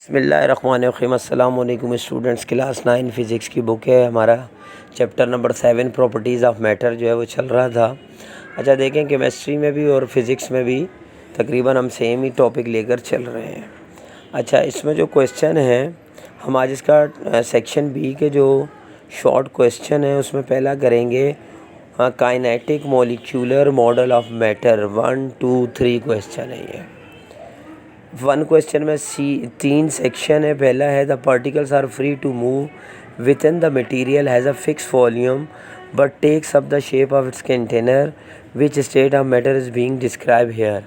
बिस्मिल्लाहिर्रहमानिर्रहीम। अस्सलाम वालेकुम स्टूडेंट्स। क्लास 9 फ़िज़िक्स की बुक है हमारा chapter number 7 properties of matter जो है वो चल रहा था। अच्छा देखें, केमिस्ट्री में भी और फिज़िक्स में भी तकरीबन हम सेम ही टॉपिक लेकर चल रहे हैं। अच्छा, इसमें जो क्वेश्चन है हम आज इसका सेक्शन बी के जो शॉर्ट क्वेश्चन है उसमें पहला करेंगे kinetic molecular model of matter. 1 2 3 question है ये। वन क्वेश्चन में तीन सेक्शन है। पहला है the particles are free to move within the material has a fix volume but takes up the shape of its container which state of matter is being describe here.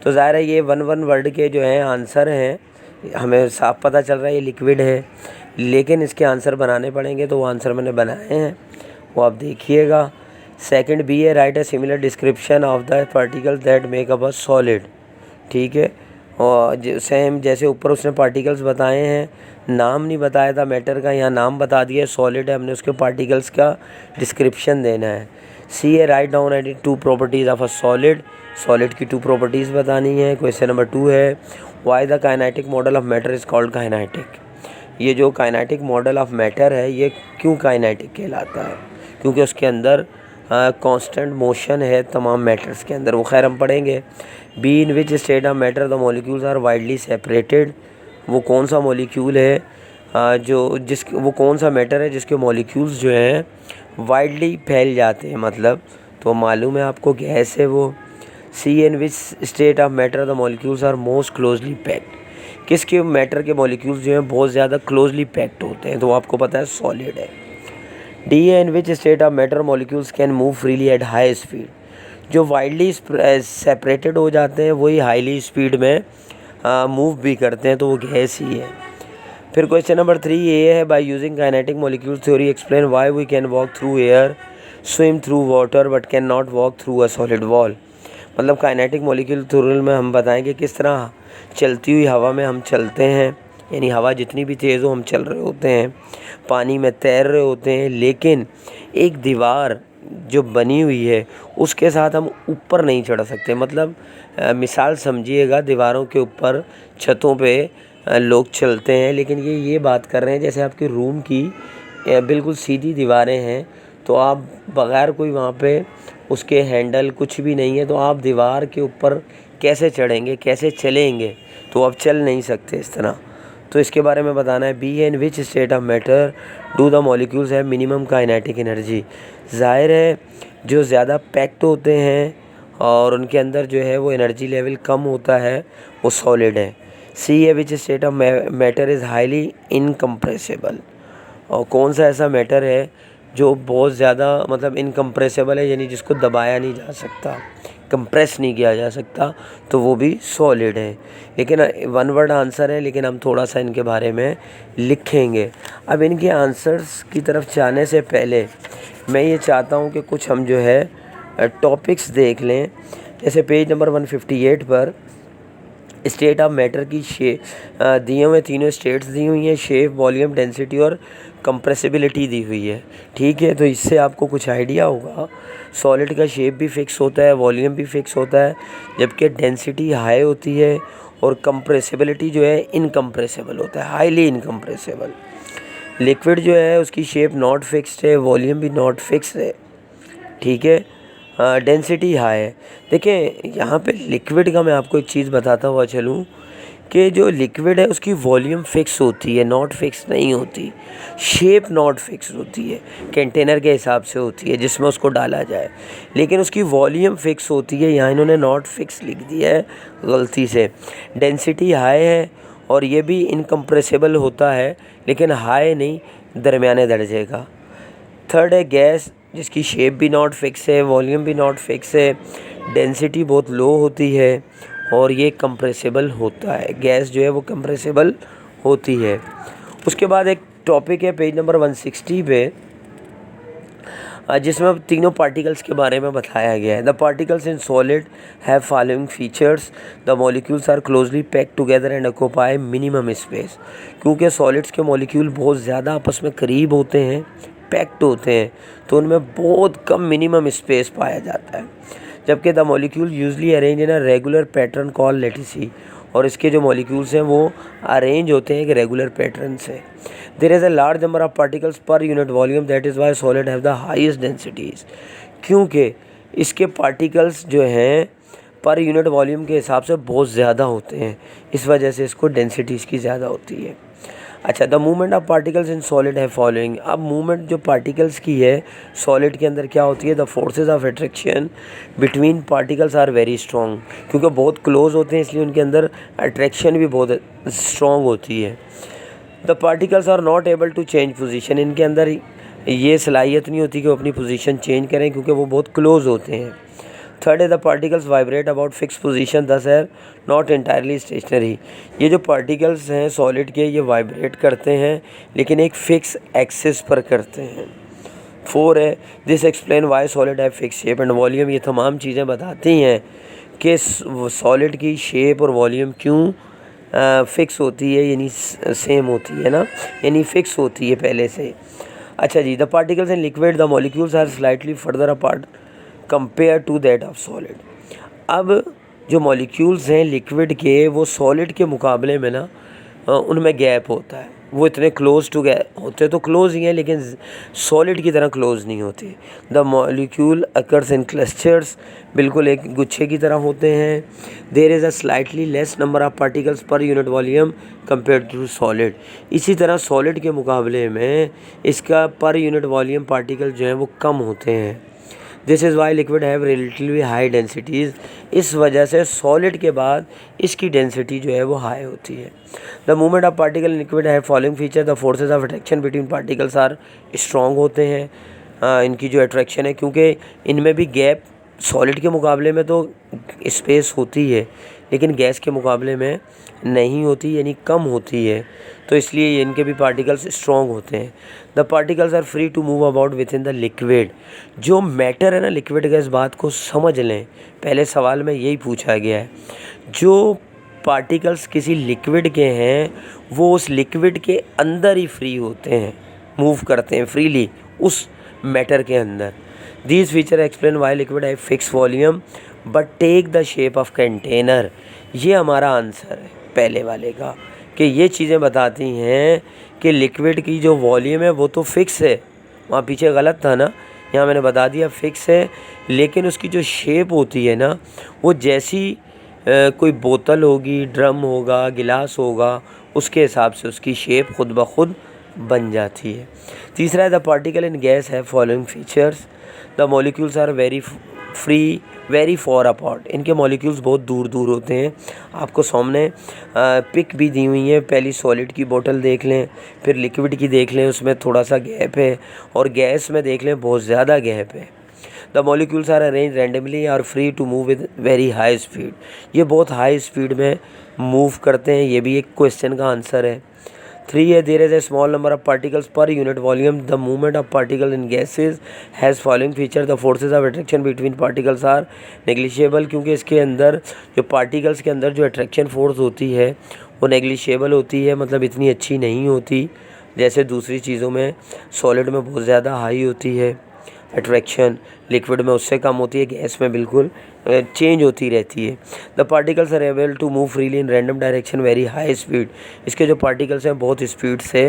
तो ज़ाहिर है ये one word के जो हैं answer हैं, हमें साफ पता चल रहा है ये लिक्विड है, लेकिन इसके आंसर बनाने पड़ेंगे। तो वो आंसर मैंने बनाए हैं, वो आप देखिएगा। सेकंड बी है write a similar description of the particles that make up a solid. ठीक है, और सेम जैसे ऊपर उसने पार्टिकल्स बताए हैं, नाम नहीं बताया था मैटर का, यहाँ नाम बता दिया सॉलिड है, हमने उसके पार्टिकल्स का डिस्क्रिप्शन देना है। सी है write down at 2 properties of a solid. Solid की 2 प्रॉपर्टीज़ बतानी है। क्वेश्चन नंबर 2 है why the kinetic model of matter is called kinetic. ये जो काइनेटिक मॉडल ऑफ मैटर है ये क्यों काइनेटिक कहलाता है? क्योंकि उसके अंदर कांस्टेंट मोशन है तमाम मैटर्स के अंदर, वो खैर हम पढ़ेंगे। B in which state of matter the molecules are widely separated. वो कौन सा मॉलिक्यूल है वो कौन सा मैटर है जिसके मॉलिक्यूल्स जो हैं वाइडली फैल जाते हैं, मतलब तो मालूम है आपको गैस है वो। C in which state of matter the molecules are most closely packed. किसके मैटर के मॉलिक्यूल्स जो हैं बहुत ज़्यादा क्लोजली पैक्ड होते हैं, तो आपको पता है सॉलिड है। डी है in which state of matter molecules can move freely at high speed. जो वाइडली सेपरेटेड हो जाते हैं वही हाईली स्पीड में मूव भी करते हैं, तो वो गैस ही है। फिर क्वेश्चन नंबर 3 ये है by using kinetic molecule theory explain why we can walk through air, swim through water but can not walk through a solid wall. मतलब काइनेटिक मॉलिक्यूल थ्योरी में हम बताएंगे किस तरह चलती हुई हवा में हम चलते हैं, यानी हवा जितनी भी तेज़ हो हम चल रहे होते हैं, पानी में तैर रहे होते हैं, लेकिन एक दीवार जो बनी हुई है उसके साथ हम ऊपर नहीं चढ़ सकते। मतलब मिसाल समझिएगा, दीवारों के ऊपर छतों पे लोग चलते हैं, लेकिन ये बात कर रहे हैं जैसे आपके रूम की बिल्कुल सीधी दीवारें हैं, तो आप बग़ैर कोई वहाँ पे उसके हैंडल कुछ भी नहीं है, तो आप दीवार के ऊपर कैसे चढ़ेंगे, कैसे चलेंगे? तो आप चल नहीं सकते इस तरह। तो इसके बारे में बताना है। B in which state of matter do the molecules have minimum kinetic energy. ज़ाहिर है जो ज़्यादा पैक्ड होते हैं और उनके अंदर जो है वो एनर्जी लेवल कम होता है, वो सॉलिड है। सी है विच state of matter is highly incompressible. और कौन सा ऐसा मैटर है जो बहुत ज़्यादा मतलब इनकम्प्रेसिबल है, यानी जिसको दबाया नहीं जा सकता, कंप्रेस नहीं किया जा सकता, तो वो भी सॉलिड है। लेकिन वन वर्ड आंसर है, लेकिन हम थोड़ा सा इनके बारे में लिखेंगे। अब इनके आंसर्स की तरफ जाने से पहले मैं ये चाहता हूँ कि कुछ हम जो है टॉपिक्स देख लें। जैसे पेज नंबर 158 पर स्टेट ऑफ मैटर की दिए हुए तीनों स्टेट्स दी हुई हैं, शेप, वॉल्यूम, डेंसिटी और कंप्रेसिबिलिटी दी हुई है। ठीक है, तो इससे आपको कुछ आइडिया होगा। सॉलिड का शेप भी फिक्स होता है, वॉल्यूम भी फिक्स होता है, जबकि डेंसिटी हाई होती है और कंप्रेसिबिलिटी जो है इनकम्प्रेसिबल होता है, हाईली इनकम्प्रेसिबल। लिक्विड जो है उसकी शेप नॉट फिक्स्ड है, वॉल्यूम भी नॉट फिक्स है। ठीक है, डेंसिटी हाई है। देखिए यहाँ पे लिक्विड का मैं आपको एक चीज़ बताता हुआ चलूँ कि जो लिक्विड है उसकी वॉल्यूम फिक्स होती है, नॉट फिक्स नहीं होती। शेप नॉट फिक्स होती है, कंटेनर के हिसाब से होती है जिसमें उसको डाला जाए, लेकिन उसकी वॉल्यूम फिक्स होती है। यहाँ इन्होंने नॉट फिक्स लिख दिया है गलती से। डेंसिटी हाई है और ये भी इनकम्प्रेसिबल होता है, लेकिन हाई नहीं, दरमियाने दर्जे का। थर्ड है गैस, जिसकी शेप भी नॉट फिक्स है, वॉल्यूम भी नॉट फिक्स है, डेंसिटी बहुत लो होती है और ये कंप्रेसिबल होता है। गैस जो है वो कंप्रेसिबल होती है। उसके बाद एक टॉपिक है पेज नंबर 160 पे, जिसमें अब तीनों पार्टिकल्स के बारे में बताया गया है। The particles in solid have following features, the molecules are closely packed together and occupy minimum space. क्योंकि सॉलिड्स के मॉलिक्यूल बहुत ज़्यादा आपस में करीब होते हैं, पैक्ड होते हैं, तो उनमें बहुत कम मिनिमम स्पेस पाया जाता है। जबकि the molecule usually arrange in a regular pattern call lattice, और इसके जो मॉलिक्यूल्स हैं वो अरेंज होते हैं एक रेगुलर पैटर्न से। There is a large number of particles per unit volume, that is why solid have the highest densities. क्योंकि इसके पार्टिकल्स जो हैं पर यूनिट वॉल्यूम के हिसाब से बहुत ज़्यादा होते हैं, इस वजह से इसको डेंसिटी इसकी ज़्यादा होती है। अच्छा, the movement of particles in solid है फॉलोइंग। अब मूवमेंट जो पार्टिकल्स की है सॉलिड के अंदर क्या होती है, the forces of attraction between particles are very strong. क्योंकि बहुत क्लोज होते हैं इसलिए उनके अंदर अट्रैक्शन भी बहुत स्ट्रॉन्ग होती है। The particles are not able to change position. इनके अंदर ये सलाहियत नहीं होती कि वो अपनी पोजीशन चेंज करें क्योंकि वो बहुत क्लोज होते हैं। थर्ड है the particles vibrate about fix position, दस है नॉट इंटायरली स्टेशनरी। ये जो पार्टिकल्स हैं सॉलिड के ये वाइब्रेट करते हैं लेकिन एक फिक्स एक्सिस पर करते हैं। फोर है दिस एक्सप्लेन वाई सॉलिड है फिक्स शेप एंड वॉल्यूम। ये तमाम चीज़ें बताती हैं कि सॉलिड की शेप और वॉल्यूम क्यों फिक्स होती है, यानी सेम होती है ना, यानी फिक्स होती है पहले से। अच्छा जी, the particles in liquid the molecules are slightly further apart compare to that of solid. अब जो मॉलिक्यूल्स हैं लिक्विड के वो सॉलिड के मुकाबले में ना उनमें गैप होता है, वो इतने क्लोज टू होते तो क्लोज ही हैं लेकिन सॉलिड की तरह क्लोज नहीं होते। The molecule occurs in clusters, बिल्कुल एक गुच्छे की तरह होते हैं। There is a slightly less number of particles per unit volume compare to solid. इसी तरह सॉलिड के मुकाबले में इसका पर यूनिट वॉल्यूम पार्टिकल जो हैं वो कम होते हैं। This is why liquid have relatively high densities. इस वजह से सॉलिड के बाद इसकी डेंसिटी जो है वो हाई होती है। The movement of particle in liquid है following feature, the forces of attraction between particles are strong होते हैं। इनकी जो अट्रैक्शन है क्योंकि इनमें भी गैप सॉलिड के मुकाबले में तो स्पेस होती है लेकिन गैस के मुकाबले में नहीं होती, यानी कम होती है, तो इसलिए इनके भी पार्टिकल्स स्ट्रॉन्ग होते हैं। The particles are free to move about within the liquid. जो मैटर है ना लिक्विड का, इस बात को समझ लें, पहले सवाल में यही पूछा गया है। जो पार्टिकल्स किसी लिक्विड के हैं वो उस लिक्विड के अंदर ही फ्री होते हैं, मूव करते हैं फ्रीली उस मैटर के अंदर। These feature explain why liquid have fixed volume but take the shape of container। ये हमारा आंसर है पहले वाले का, कि ये चीज़ें बताती हैं कि लिक्विड की जो वॉल्यूम है वो तो फिक्स है, वहाँ पीछे गलत था ना, यहाँ मैंने बता दिया फिक्स है, लेकिन उसकी जो शेप होती है ना वो जैसी कोई बोतल होगी, ड्रम होगा, गिलास होगा, उसके हिसाब से उसकी शेप खुद ब खुद बन जाती है। तीसरा है द पार्टिकल इन गैस है following features, the molecules are very far apart. इनके मॉलिक्यूल्स बहुत दूर दूर होते हैं। आपको सामने पिक भी दी हुई है, पहली सॉलिड की बोतल देख लें, फिर लिक्विड की देख लें, उसमें थोड़ा सा गैप है, और गैस में देख लें बहुत ज़्यादा गैप है। The molecules are arrange randomly are free to move with very high speed. ये बहुत हाई स्पीड में मूव करते हैं, ये भी एक क्वेश्चन का आंसर है। 3 है there is a small number of particles per unit volume, the movement of particle in gases has following feature, the forces of attraction between particles are negligible. क्योंकि इसके अंदर जो पार्टिकल्स के अंदर जो अट्रैक्शन फोर्स होती है वो नेग्लिजिबल होती है, मतलब इतनी अच्छी नहीं होती जैसे दूसरी चीज़ों में। सॉलिड में बहुत ज़्यादा हाई होती है अट्रैक्शन, लिक्विड में उससे कम होती है, गैस में बिल्कुल चेंज होती रहती है। The particles are able to move freely in random direction very high speed. इसके जो पार्टिकल्स हैं बहुत स्पीड से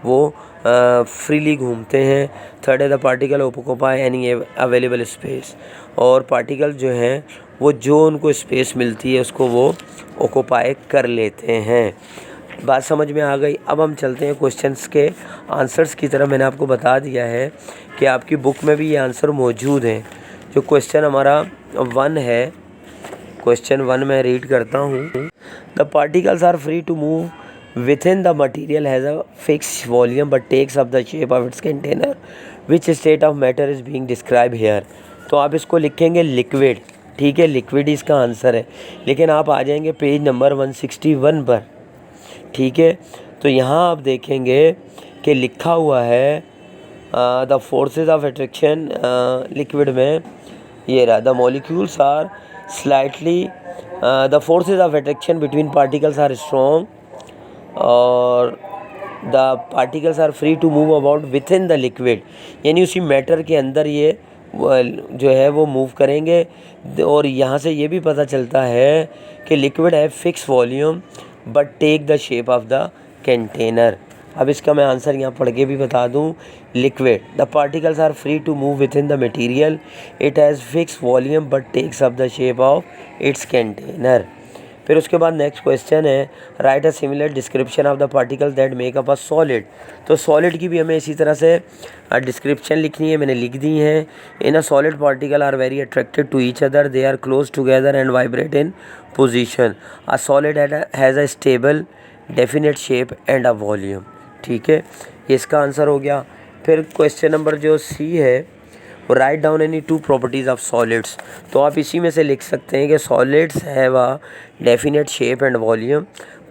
वो फ्रीली घूमते हैं। थर्ड है the particle occupy any available space. और पार्टिकल जो हैं वो जो उनको स्पेस मिलती है उसको वो ऑक्यूपाई कर लेते हैं। बात समझ में आ गई। अब हम चलते हैं क्वेश्चंस के आंसर्स की तरह। मैंने आपको बता दिया है कि आपकी बुक में भी ये आंसर मौजूद हैं। जो क्वेश्चन हमारा 1 है, क्वेश्चन 1 मैं रीड करता हूँ। The particles are free to move with in the material has a fix volume but takes up the shape of its container, which state of matter is being describe here. तो आप इसको लिखेंगे liquid, ठीक है, liquid इसका answer है। लेकिन आप आ जाएंगे पेज नंबर 161 पर, ठीक है। तो यहाँ आप देखेंगे कि लिखा हुआ है the forces of attraction liquid में, ये रहा, the molecules are slightly the forces of attraction between particles are strong, और the particles are free to move about with in the liquid, यानी उसी मैटर के अंदर ये जो है वो मूव करेंगे। और यहाँ से ये भी पता चलता है कि लिक्विड है fix volume but take the shape of the container. अब इसका मैं आंसर यहाँ पढ़ के भी बता दूँ। Liquid, the particles are free to move within the material, it has fix volume but takes up the shape of its container. फिर उसके बाद नेक्स्ट क्वेश्चन है, write a similar description of the particles that make up a solid. तो solid की भी हमें इसी तरह से डिस्क्रिप्शन लिखनी है, मैंने लिख दी है। In a solid particle are very attracted to each other, they are close together and vibrate in position. A solid has a stable definite shape and a volume. ठीक है, ये इसका आंसर हो गया। फिर क्वेश्चन नंबर जो सी है, write down any two properties of solids. तो आप इसी में से लिख सकते हैं कि solids have a definite shape and volume,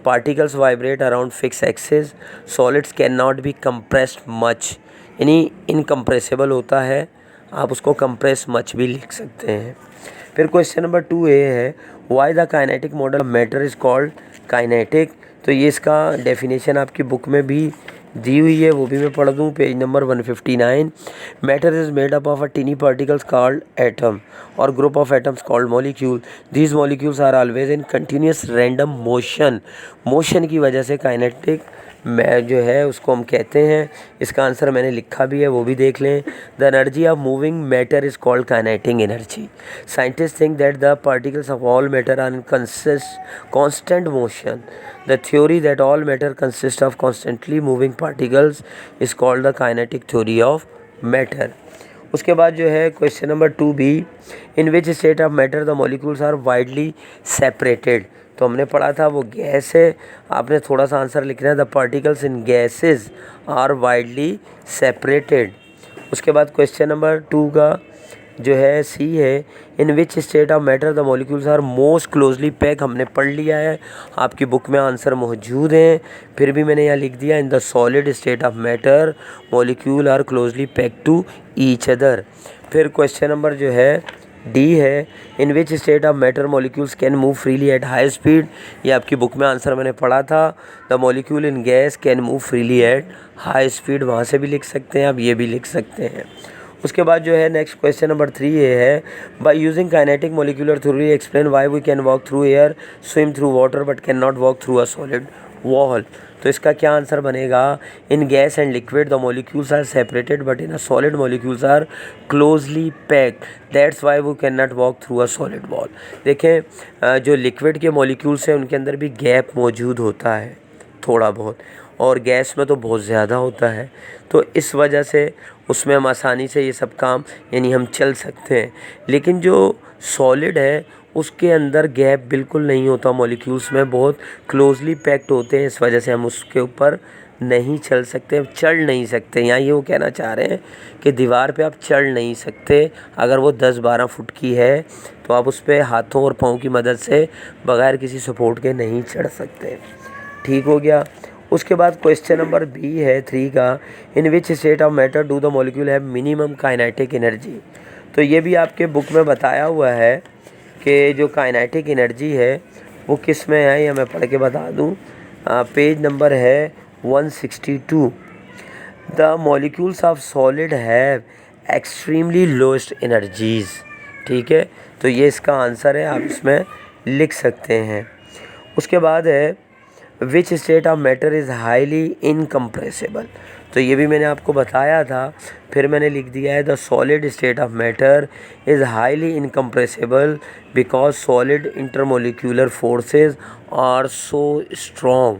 particles vibrate around fix axis, solids can not be compressed much, यानी इनकम्प्रेसिबल होता है, आप उसको कंप्रेस मच भी लिख सकते हैं। फिर क्वेश्चन नंबर 2A है, why the kinetic model of matter is called kinetic. तो ये इसका डेफिनेशन आपकी बुक में भी दी हुई है, वो भी मैं पढ़ दूँ। Page number 159, matter is made up of a tiny particles called atom और group of atoms called molecule. These molecules are always in continuous random motion की वजह से काइनेटिक मैं जो है उसको हम कहते हैं। इसका आंसर मैंने लिखा भी है, वो भी देख लें। The energy of moving matter is called kinetic energy. Scientist think that the particles of all matter are in constant motion. The theory that all matter consists of constantly moving particles is called the kinetic theory of matter. उसके बाद जो है question number 2B, in which state of matter the molecules are widely separated. तो हमने पढ़ा था वो gas है, आपने थोड़ा सा आंसर लिखना है, the particles in gases are widely separated. उसके बाद क्वेश्चन नंबर 2 का जो है सी है, in which state of matter the molecules are most closely pack. हमने पढ़ लिया है, आपकी बुक में आंसर मौजूद हैं, फिर भी मैंने यहाँ लिख दिया, in the solid state of matter molecule are closely pack to each other. फिर क्वेश्चन नंबर जो है डी है, in which state of matter molecules can move freely at high speed. ये आपकी बुक में आंसर मैंने पढ़ा था, the molecule in gas can move freely at high speed. वहाँ से भी लिख सकते हैं आप, ये भी लिख सकते हैं। उसके बाद जो है नेक्स्ट क्वेश्चन नंबर 3 ये है, by using kinetic molecular theory explain why we can walk through air, swim through water but can not walk through a solid wall. तो इसका क्या आंसर बनेगा, in gas and liquid the molecules are separated but in a solid molecules are closely packed, that's why we can not walk through a solid wall. देखें जो liquid के molecules हैं उनके अंदर भी गैप मौजूद होता है थोड़ा बहुत, और गैस में तो बहुत ज़्यादा होता है, तो इस वजह से उसमें हम आसानी से ये सब काम यानी हम चल सकते हैं। लेकिन जो सॉलिड है उसके अंदर गैप बिल्कुल नहीं होता, मॉलिक्यूल्स में बहुत क्लोजली पैक्ड होते हैं, इस वजह से हम उसके ऊपर नहीं चल सकते, चढ़ नहीं सकते। यहाँ ये वो कहना चाह रहे हैं कि दीवार पे आप चढ़ नहीं सकते, अगर वो 10-12 फुट की है तो आप उस पर हाथों और पाँव की मदद से बगैर किसी सपोर्ट के नहीं चढ़ सकते। ठीक हो गया। उसके बाद क्वेश्चन नंबर बी है 3 का, in which state of matter do the molecule have minimum kinetic energy. तो ये भी आपके बुक में बताया हुआ है कि जो काइनेटिक एनर्जी है वो किस में है, ये मैं पढ़ के बता दूँ। पेज नंबर है 162, the molecules of solid have extremely lowest energies. ठीक है, तो ये इसका आंसर है, आप इसमें लिख सकते हैं। उसके बाद है विच state of matter is highly incompressible. तो ये भी मैंने आपको बताया था, फिर मैंने लिख दिया है, the solid state of matter is highly incompressible because solid intermolecular forces are so strong.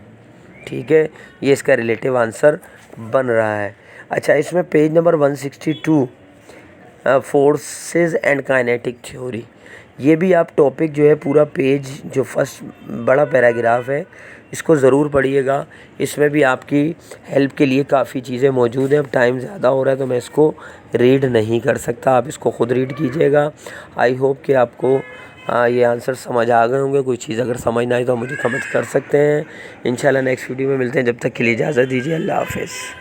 ठीक है, ये इसका रिलेटिव आंसर बन रहा है। अच्छा, इसमें page number 162 forces and kinetic theory, ये भी आप टॉपिक जो है पूरा पेज जो फर्स्ट बड़ा पैराग्राफ है इसको ज़रूर पढ़िएगा, इसमें भी आपकी हेल्प के लिए काफ़ी चीज़ें मौजूद हैं। अब टाइम ज़्यादा हो रहा है तो मैं इसको रीड नहीं कर सकता, आप इसको ख़ुद रीड कीजिएगा। आई होप कि आपको ये आंसर समझ आ गए होंगे। कोई चीज़ अगर समझ ना आई तो मुझे कमेंट कर सकते हैं। इंशाल्लाह नेक्स्ट वीडियो में मिलते हैं, जब तक के लिए इजाज़त दीजिए, अल्लाह हाफ़िज़।